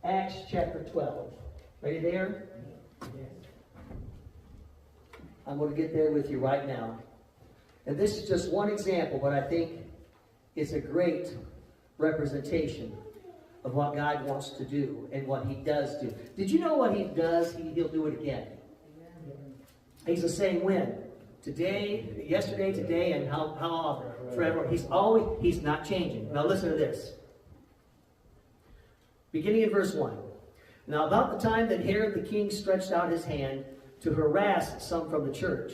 Acts chapter 12. Ready there? I'm going to get there with you right now. And this is just one example, but I think it's a great representation of what God wants to do and what he does do. Did you know what he does? He'll do it again. He's the same when. Today, yesterday, today, and how often? Forever. He's not changing. Now listen to this. Beginning in verse 1. Now about the time that Herod the king stretched out his hand to harass some from the church,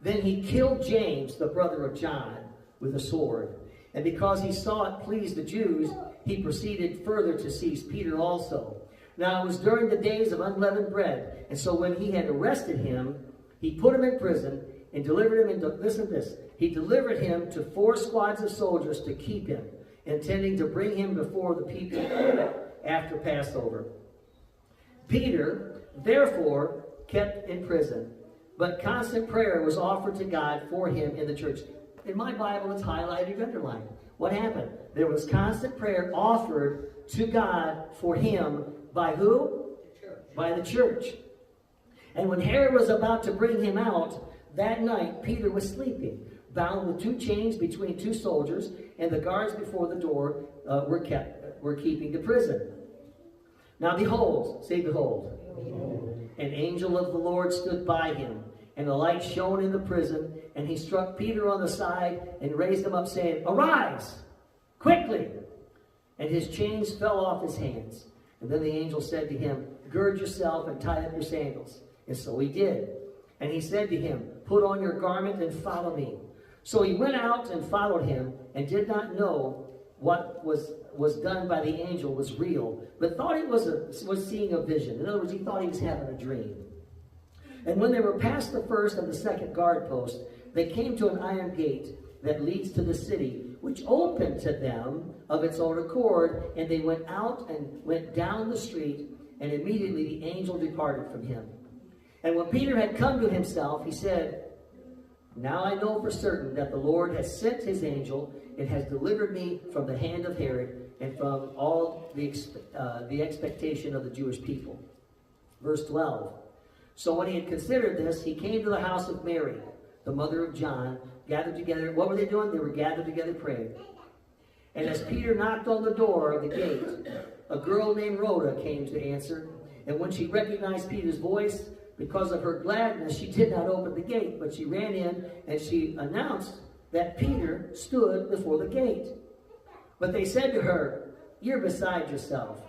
then he killed James, the brother of John, with a sword. And because he saw it pleased the Jews, he proceeded further to seize Peter also. Now it was during the days of unleavened bread, and so when he had arrested him, he put him in prison and delivered him into, listen to this, he delivered him to 4 squads of soldiers to keep him, intending to bring him before the people after Passover. Peter, therefore, kept in prison, but constant prayer was offered to God for him in the church. In my Bible, it's highlighted, underlined. What happened? There was constant prayer offered to God for him by who? By the church. And when Herod was about to bring him out, that night Peter was sleeping, bound with 2 chains between 2 soldiers, and the guards before the door were keeping the prison. Now behold, say behold, an angel of the Lord stood by him, and a light shone in the prison, and he struck Peter on the side and raised him up, saying, Arise, quickly! And his chains fell off his hands. And then the angel said to him, Gird yourself and tie up your sandals. And so he did. And he said to him, Put on your garment and follow me. So he went out and followed him, and did not know what was done by the angel was real, but thought it was seeing a vision. In other words, he thought he was having a dream. And when they were past the first and the second guard post, they came to an iron gate that leads to the city, which opened to them of its own accord, and they went out and went down the street, and immediately the angel departed from him. And when Peter had come to himself, he said, Now I know for certain that the Lord has sent his angel and has delivered me from the hand of Herod and from all the expectation of the Jewish people. Verse 12. So when he had considered this, he came to the house of Mary, the mother of John, gathered together. What were they doing? They were gathered together praying. And as Peter knocked on the door of the gate, a girl named Rhoda came to answer. And when she recognized Peter's voice, because of her gladness, she did not open the gate, but she ran in and she announced that Peter stood before the gate. But they said to her, You're beside yourself.